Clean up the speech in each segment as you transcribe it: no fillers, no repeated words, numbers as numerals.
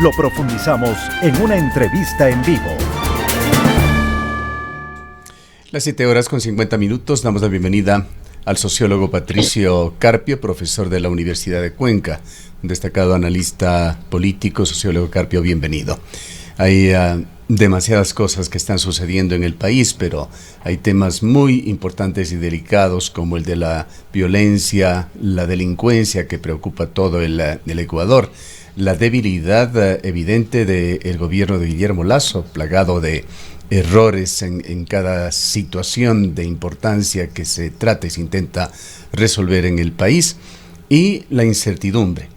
lo profundizamos en una entrevista en vivo. Las 7:50 damos la bienvenida al sociólogo Patricio Carpio, profesor de la Universidad de Cuenca, un destacado analista político. Sociólogo Carpio, bienvenido. Hay demasiadas cosas que están sucediendo en el país, pero hay temas muy importantes y delicados como el de la violencia, la delincuencia que preocupa todo el Ecuador, la debilidad evidente del gobierno de Guillermo Lasso, plagado de errores en cada situación de importancia que se trata y se intenta resolver en el país, y la incertidumbre,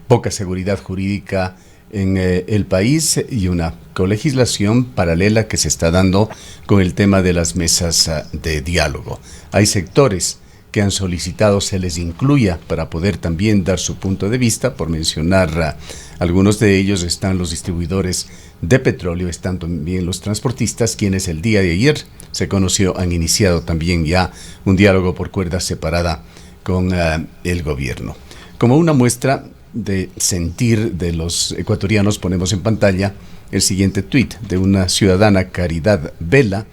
poca seguridad jurídica en el país y una colegislación paralela que se está dando con el tema de las mesas de diálogo. Hay sectores que han solicitado se les incluya para poder también dar su punto de vista. Por mencionar algunos de ellos están los distribuidores de petróleo, están también los transportistas, quienes el día de ayer se conoció han iniciado también ya un diálogo por cuerda separada con el gobierno. Como una muestra de sentir de los ecuatorianos, ponemos en pantalla el siguiente tuit de una ciudadana, Caridad Vela.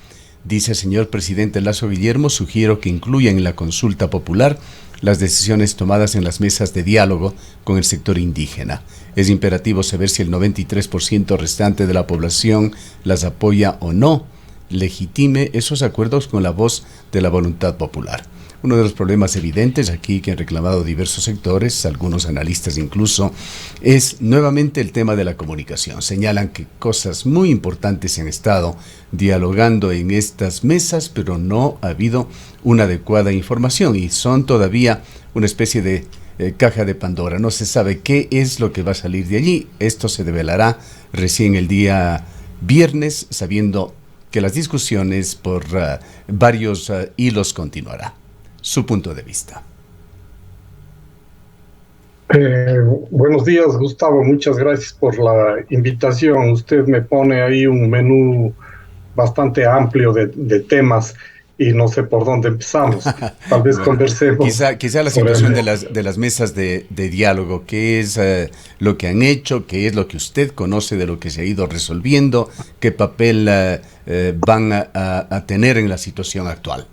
Dice: señor presidente Lasso Guillermo, sugiero que incluyan en la consulta popular las decisiones tomadas en las mesas de diálogo con el sector indígena. Es imperativo saber si el 93% restante de la población las apoya o no. Legitime esos acuerdos con la voz de la voluntad popular. Uno de los problemas evidentes aquí que han reclamado diversos sectores, algunos analistas incluso, es nuevamente el tema de la comunicación. Señalan que cosas muy importantes se han estado dialogando en estas mesas, pero no ha habido una adecuada información y son todavía una especie de caja de Pandora. No se sabe qué es lo que va a salir de allí. Esto se develará recién el día viernes, sabiendo que las discusiones por varios hilos continuará. Su punto de vista. Buenos días, Gustavo. Muchas gracias por la invitación. Usted me pone ahí un menú bastante amplio de temas y no sé por dónde empezamos. Tal vez bueno, conversemos. Quizá la situación de las mesas de diálogo, qué es lo que han hecho, qué es lo que usted conoce de lo que se ha ido resolviendo, qué papel van a tener en la situación actual.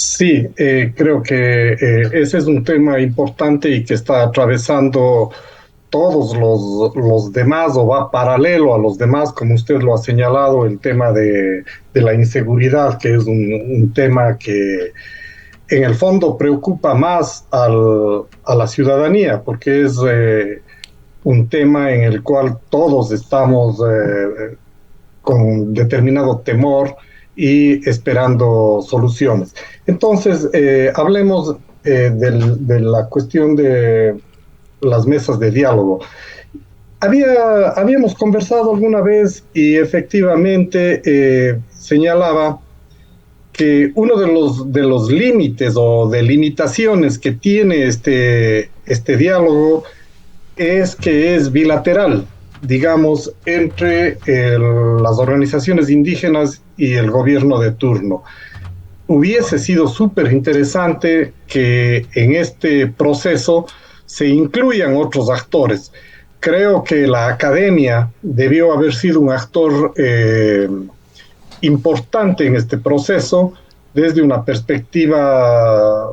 Sí, creo que ese es un tema importante y que está atravesando todos los demás o va paralelo a los demás, como usted lo ha señalado, el tema de la inseguridad, que es un tema que en el fondo preocupa más a la ciudadanía, porque es un tema en el cual todos estamos con determinado temor y esperando soluciones. Entonces, hablemos de la cuestión de las mesas de diálogo. Habíamos conversado alguna vez y efectivamente señalaba que uno de los límites o de limitaciones que tiene este diálogo es que es bilateral, digamos, entre las organizaciones indígenas y el gobierno de turno. Hubiese sido súper interesante que en este proceso se incluyan otros actores. Creo que la academia debió haber sido un actor importante en este proceso desde una perspectiva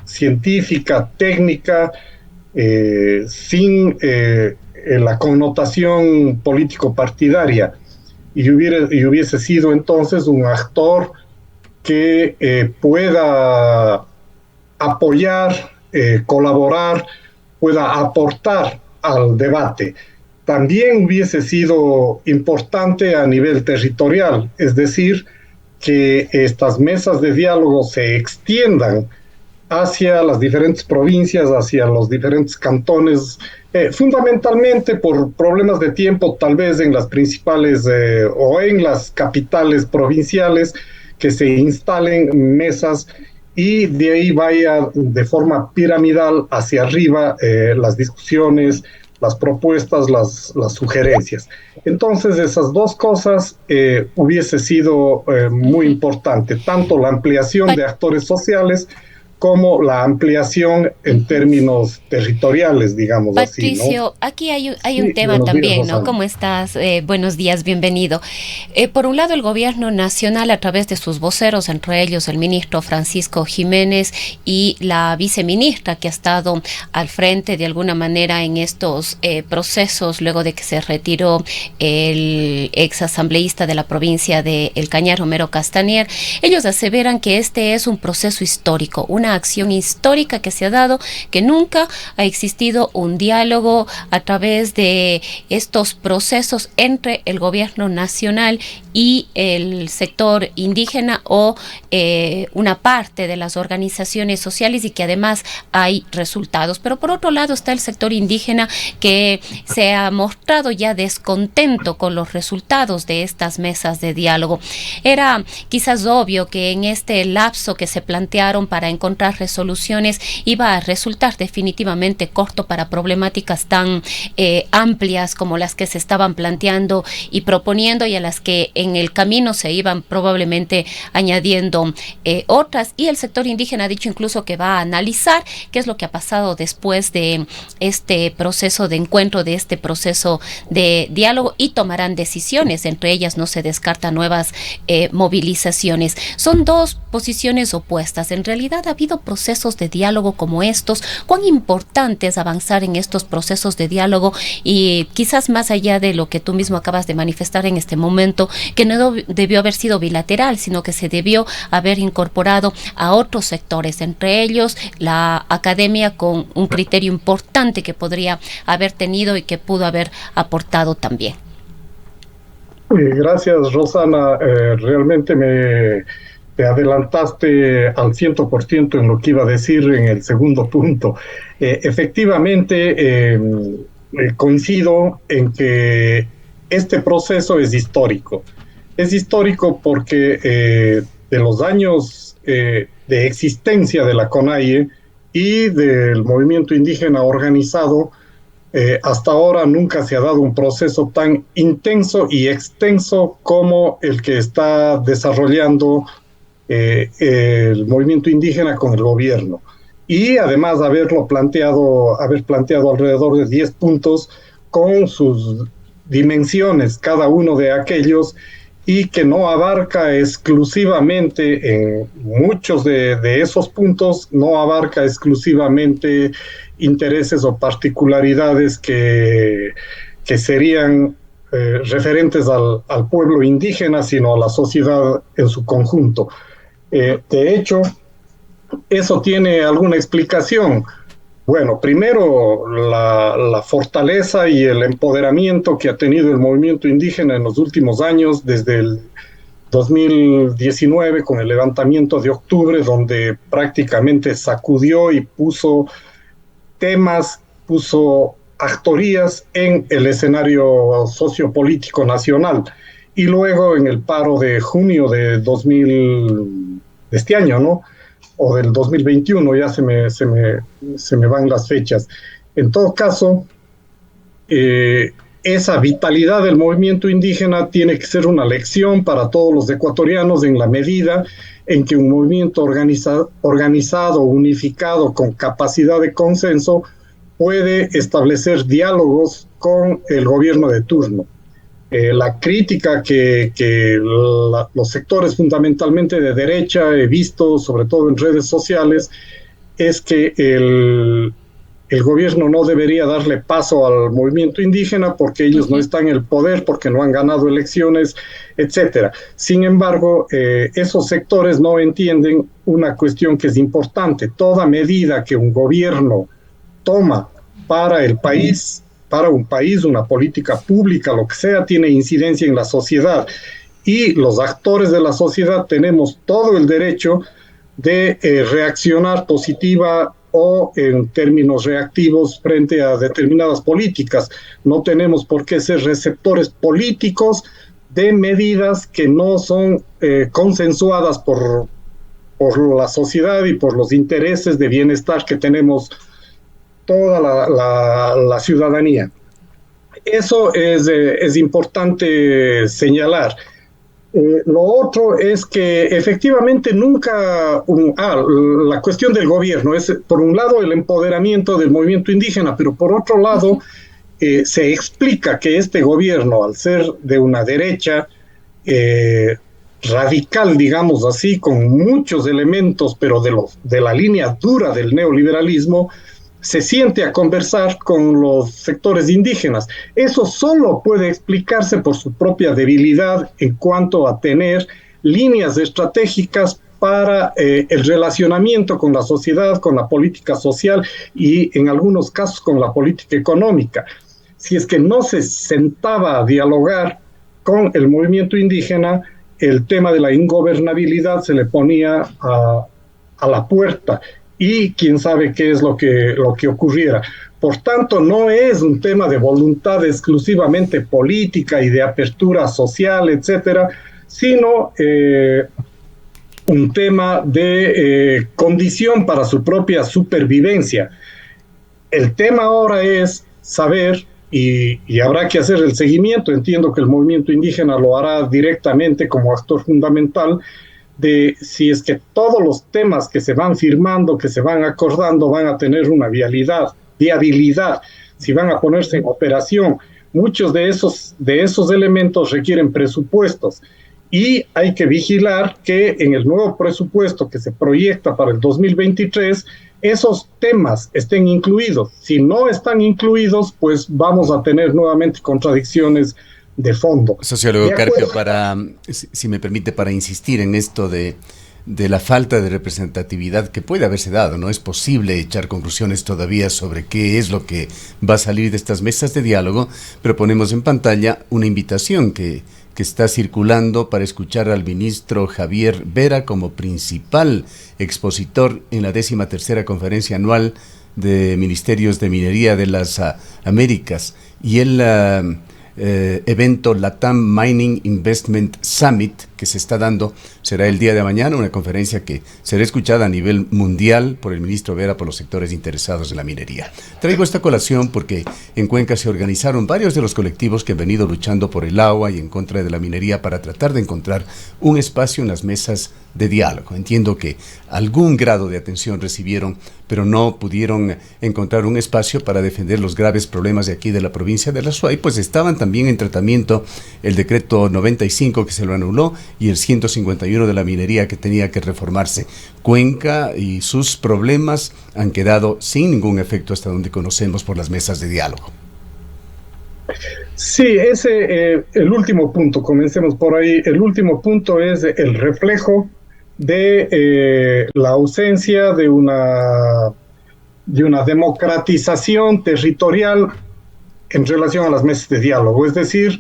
científica, técnica, sin la connotación político-partidaria, y hubiese sido entonces un actor que pueda apoyar, colaborar, pueda aportar al debate. También hubiese sido importante a nivel territorial, es decir, que estas mesas de diálogo se extiendan hacia las diferentes provincias, hacia los diferentes cantones, fundamentalmente por problemas de tiempo, tal vez en las principales o en las capitales provinciales, que se instalen mesas y de ahí vaya de forma piramidal hacia arriba las discusiones, las propuestas, las sugerencias. Entonces, esas dos cosas hubiese sido muy importante, tanto la ampliación de actores sociales como la ampliación en términos territoriales, digamos. Patricio, así, ¿no? aquí hay Sí, un tema buenos días, también, ¿no? Rosana. ¿Cómo estás? Buenos días, bienvenido. Por un lado, el gobierno nacional, a través de sus voceros, entre ellos el ministro Francisco Jiménez y la viceministra, que ha estado al frente de alguna manera en estos procesos, luego de que se retiró el ex asambleísta de la provincia de El Cañar, Romero Castañer, ellos aseveran que este es un proceso histórico, una acción histórica que se ha dado, que nunca ha existido un diálogo a través de estos procesos entre el gobierno nacional y el sector indígena o una parte de las organizaciones sociales, y que además hay resultados. Pero por otro lado está el sector indígena, que se ha mostrado ya descontento con los resultados de estas mesas de diálogo. Era quizás obvio que en este lapso que se plantearon para encontrar resoluciones iba a resultar definitivamente corto para problemáticas tan amplias como las que se estaban planteando y proponiendo, y a las que en el camino se iban probablemente añadiendo otras. Y el sector indígena ha dicho incluso que va a analizar qué es lo que ha pasado después de este proceso de encuentro, de este proceso de diálogo, y tomarán decisiones. Entre ellas no se descartan nuevas movilizaciones. Son dos posiciones opuestas. En realidad ha habido procesos de diálogo como estos. ¿Cuán importante es avanzar en estos procesos de diálogo? Y quizás más allá de lo que tú mismo acabas de manifestar en este momento, que no debió haber sido bilateral, sino que se debió haber incorporado a otros sectores, entre ellos la academia, con un criterio importante que podría haber tenido y que pudo haber aportado también. Gracias, Rosana. Realmente te adelantaste al 100% en lo que iba a decir en el segundo punto. Efectivamente, coincido en que este proceso es histórico. Es histórico porque de los años de existencia de la CONAIE y del movimiento indígena organizado, hasta ahora nunca se ha dado un proceso tan intenso y extenso como el que está desarrollando el movimiento indígena con el gobierno. Y además haber planteado alrededor de 10 puntos con sus dimensiones, cada uno de aquellos, y que no abarca exclusivamente, en muchos de esos puntos, no abarca exclusivamente intereses o particularidades que serían referentes al pueblo indígena, sino a la sociedad en su conjunto. De hecho, eso tiene alguna explicación. Bueno, primero, la fortaleza y el empoderamiento que ha tenido el movimiento indígena en los últimos años, desde el 2019, con el levantamiento de octubre, donde prácticamente sacudió y puso temas, puso actorías en el escenario sociopolítico nacional. Y luego en el paro de junio de este año, ¿no? O del 2021, ya se me van las fechas. En todo caso, esa vitalidad del movimiento indígena tiene que ser una lección para todos los ecuatorianos, en la medida en que un movimiento organizado, unificado, con capacidad de consenso, puede establecer diálogos con el gobierno de turno. La crítica que los sectores fundamentalmente de derecha he visto, sobre todo en redes sociales, es que el gobierno no debería darle paso al movimiento indígena porque ellos no están en el poder, porque no han ganado elecciones, etcétera. Sin embargo, esos sectores no entienden una cuestión que es importante. Toda medida que un gobierno toma para el país, para un país, una política pública, lo que sea, tiene incidencia en la sociedad. Y los actores de la sociedad tenemos todo el derecho de reaccionar positiva o en términos reactivos frente a determinadas políticas. No tenemos por qué ser receptores políticos de medidas que no son consensuadas por la sociedad y por los intereses de bienestar que tenemos toda la ciudadanía. Eso es importante señalar. Lo otro es que efectivamente nunca, la cuestión del gobierno es, por un lado, el empoderamiento del movimiento indígena, pero por otro lado, se explica que este gobierno, al ser de una derecha radical, digamos así, con muchos elementos, pero de la línea dura del neoliberalismo, se siente a conversar con los sectores indígenas. Eso solo puede explicarse por su propia debilidad en cuanto a tener líneas estratégicas para el relacionamiento con la sociedad, con la política social y en algunos casos con la política económica. Si es que no se sentaba a dialogar con el movimiento indígena, el tema de la ingobernabilidad se le ponía a la puerta y quién sabe qué es lo que ocurriera. Por tanto, no es un tema de voluntad exclusivamente política y de apertura social, etcétera, sino un tema de condición para su propia supervivencia. El tema ahora es saber, y habrá que hacer el seguimiento, entiendo que el movimiento indígena lo hará directamente como actor fundamental, de si es que todos los temas que se van firmando, que se van acordando, van a tener una viabilidad, si van a ponerse en operación. Muchos de esos elementos requieren presupuestos y hay que vigilar que en el nuevo presupuesto que se proyecta para el 2023, esos temas estén incluidos. Si no están incluidos, pues vamos a tener nuevamente contradicciones de fondo. Sociólogo Carpio, si me permite, para insistir en esto de la falta de representatividad que puede haberse dado, ¿no? Es posible echar conclusiones todavía sobre qué es lo que va a salir de estas mesas de diálogo, pero ponemos en pantalla una invitación que está circulando para escuchar al ministro Javier Vera como principal expositor en la 13ª Conferencia Anual de Ministerios de Minería de las Américas y el evento LATAM Mining Investment Summit que se está dando será el día de mañana, una conferencia que será escuchada a nivel mundial por el ministro Vera por los sectores interesados en la minería. Traigo esta colación porque en Cuenca se organizaron varios de los colectivos que han venido luchando por el agua y en contra de la minería para tratar de encontrar un espacio en las mesas de diálogo. Entiendo que algún grado de atención recibieron, pero no pudieron encontrar un espacio para defender los graves problemas de aquí de la provincia de La Suay, pues estaban también en tratamiento el decreto 95 que se lo anuló y el 151 de la minería que tenía que reformarse. Cuenca y sus problemas han quedado sin ningún efecto hasta donde conocemos por las mesas de diálogo. Sí, el último punto, comencemos por ahí. El último punto es el reflejo de la ausencia de una democratización territorial en relación a las mesas de diálogo. Es decir,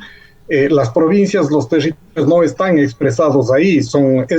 las provincias, los territorios no están expresados ahí, es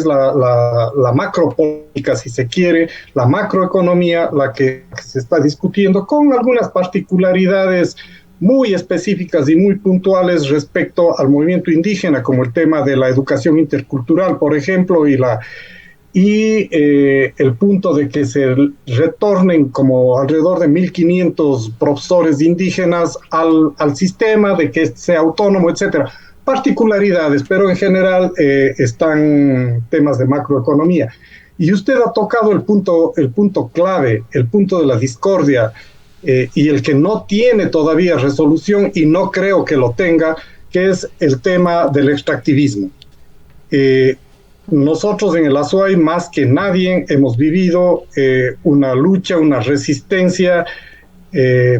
la macropolítica, si se quiere, la macroeconomía la que se está discutiendo, con algunas particularidades muy específicas y muy puntuales respecto al movimiento indígena, como el tema de la educación intercultural, por ejemplo, y el punto de que se retornen como alrededor de 1.500 profesores indígenas al sistema, de que sea autónomo, etcétera. Particularidades, pero en general están temas de macroeconomía. Y usted ha tocado el punto clave, el punto de la discordia, y el que no tiene todavía resolución, y no creo que lo tenga, que es el tema del extractivismo. Nosotros en el Azuay, más que nadie, hemos vivido una lucha, una resistencia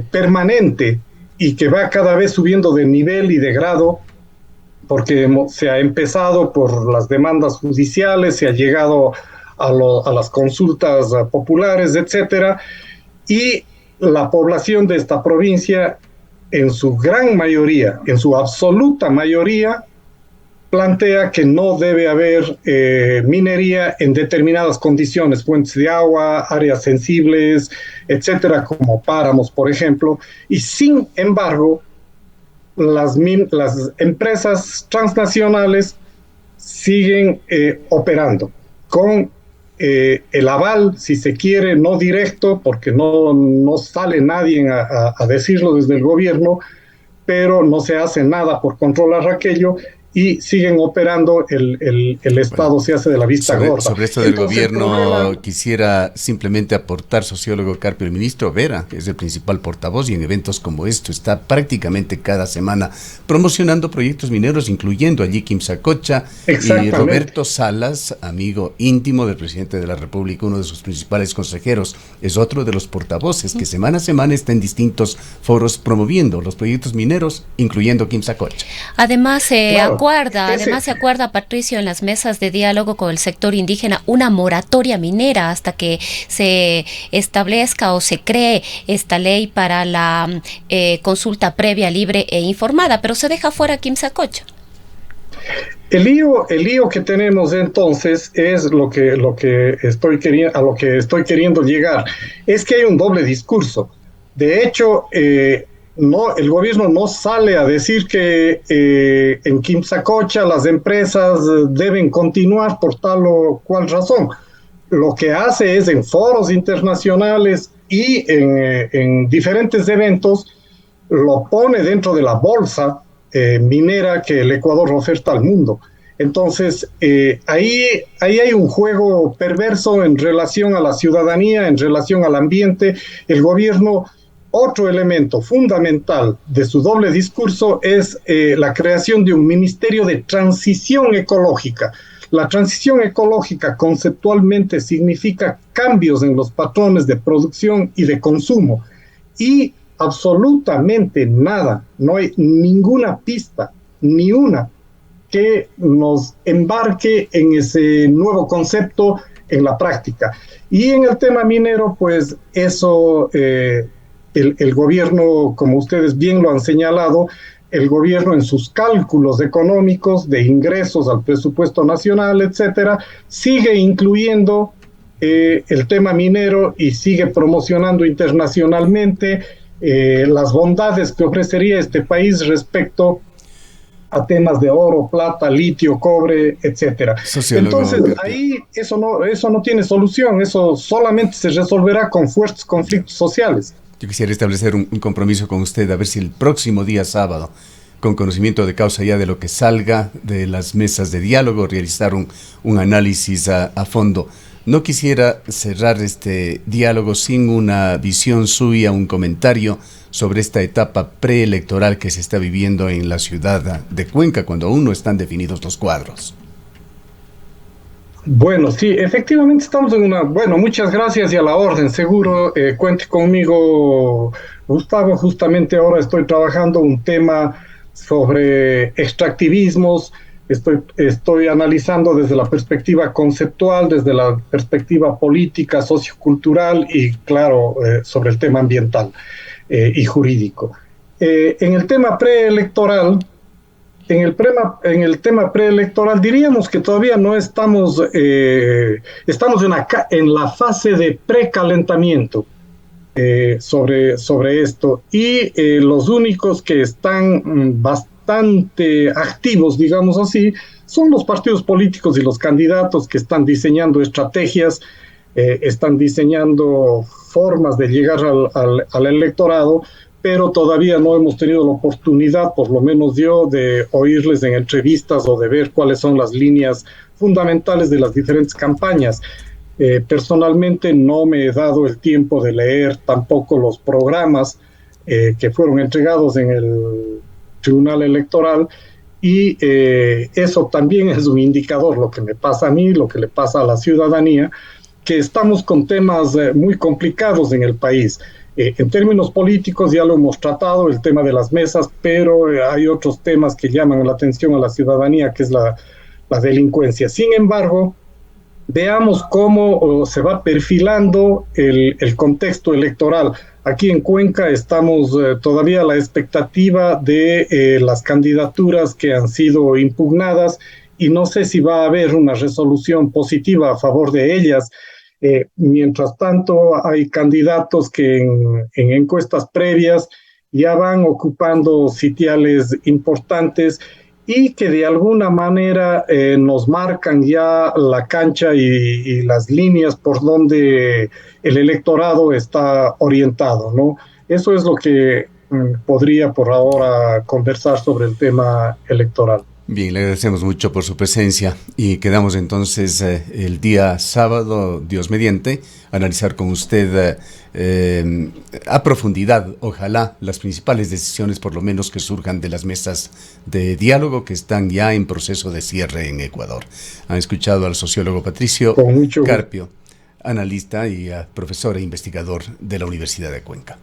permanente y que va cada vez subiendo de nivel y de grado, porque se ha empezado por las demandas judiciales, se ha llegado a las consultas populares, etcétera, y la población de esta provincia, en su gran mayoría, en su absoluta mayoría, plantea que no debe haber minería en determinadas condiciones, fuentes de agua, áreas sensibles, etcétera, como páramos, por ejemplo, y sin embargo, las empresas transnacionales siguen operando con el aval, si se quiere, no directo, porque no sale nadie a decirlo desde el gobierno, pero no se hace nada por controlar aquello, y siguen operando, el Estado se hace de la vista gorda. Sobre esto del gobierno, quisiera simplemente aportar, sociólogo Carpio, el ministro Vera, que es el principal portavoz y en eventos como esto está prácticamente cada semana promocionando proyectos mineros, incluyendo allí Quimsacocha, y Roberto Salas, amigo íntimo del presidente de la República, uno de sus principales consejeros, es otro de los portavoces que semana a semana está en distintos foros promoviendo los proyectos mineros, incluyendo Quimsacocha. Además, se acuerda, Patricio, en las mesas de diálogo con el sector indígena, una moratoria minera hasta que se establezca o se cree esta ley para la consulta previa, libre e informada, pero se deja fuera Quimsacocha. El lío que tenemos entonces es a lo que estoy queriendo llegar, es que hay un doble discurso. De hecho, el gobierno no sale a decir que en Quimsacocha las empresas deben continuar por tal o cual razón. Lo que hace es en foros internacionales y en diferentes eventos lo pone dentro de la bolsa minera que el Ecuador oferta al mundo. Entonces, ahí hay un juego perverso en relación a la ciudadanía, en relación al ambiente. El gobierno, otro elemento fundamental de su doble discurso es la creación de un ministerio de transición ecológica. La transición ecológica conceptualmente significa cambios en los patrones de producción y de consumo. Y absolutamente nada, no hay ninguna pista, ni una, que nos embarque en ese nuevo concepto en la práctica. Y en el tema minero, pues eso, el gobierno, como ustedes bien lo han señalado, el gobierno en sus cálculos económicos de ingresos al presupuesto nacional, etcétera, sigue incluyendo el tema minero y sigue promocionando internacionalmente las bondades que ofrecería este país respecto a temas de oro, plata, litio, cobre, etcétera. Entonces, ahí eso no tiene solución, eso solamente se resolverá con fuertes conflictos sociales. Yo quisiera establecer un compromiso con usted, a ver si el próximo día sábado, con conocimiento de causa ya de lo que salga de las mesas de diálogo, realizar un análisis a fondo. No quisiera cerrar este diálogo sin una visión suya, un comentario sobre esta etapa preelectoral que se está viviendo en la ciudad de Cuenca, cuando aún no están definidos los cuadros. Bueno, sí, efectivamente estamos en una... Bueno, muchas gracias y a la orden. Seguro cuente conmigo, Gustavo. Justamente ahora estoy trabajando un tema sobre extractivismos. Estoy analizando desde la perspectiva conceptual, desde la perspectiva política, sociocultural y, claro, sobre el tema ambiental y jurídico. En el tema preelectoral, diríamos que todavía no estamos, estamos en la fase de precalentamiento sobre esto, y los únicos que están bastante activos, digamos así, son los partidos políticos y los candidatos que están diseñando estrategias, están diseñando formas de llegar al electorado, pero todavía no hemos tenido la oportunidad, por lo menos yo, de oírles en entrevistas o de ver cuáles son las líneas fundamentales de las diferentes campañas. Personalmente no me he dado el tiempo de leer tampoco los programas que fueron entregados en el Tribunal Electoral, y eso también es un indicador, lo que me pasa a mí, lo que le pasa a la ciudadanía, que estamos con temas muy complicados en el país. En términos políticos ya lo hemos tratado, el tema de las mesas, pero hay otros temas que llaman la atención a la ciudadanía, que es la delincuencia. Sin embargo, veamos cómo se va perfilando el contexto electoral. Aquí en Cuenca estamos todavía a la expectativa de las candidaturas que han sido impugnadas, y no sé si va a haber una resolución positiva a favor de ellas. Mientras tanto, hay candidatos que en encuestas previas ya van ocupando sitiales importantes y que de alguna manera nos marcan ya la cancha y las líneas por donde el electorado está orientado, ¿no? Eso es lo que podría por ahora conversar sobre el tema electoral. Bien, le agradecemos mucho por su presencia y quedamos entonces el día sábado, Dios mediante, a analizar con usted a profundidad, ojalá, las principales decisiones por lo menos que surjan de las mesas de diálogo que están ya en proceso de cierre en Ecuador. Han escuchado al sociólogo Patricio Carpio, analista y profesor e investigador de la Universidad de Cuenca.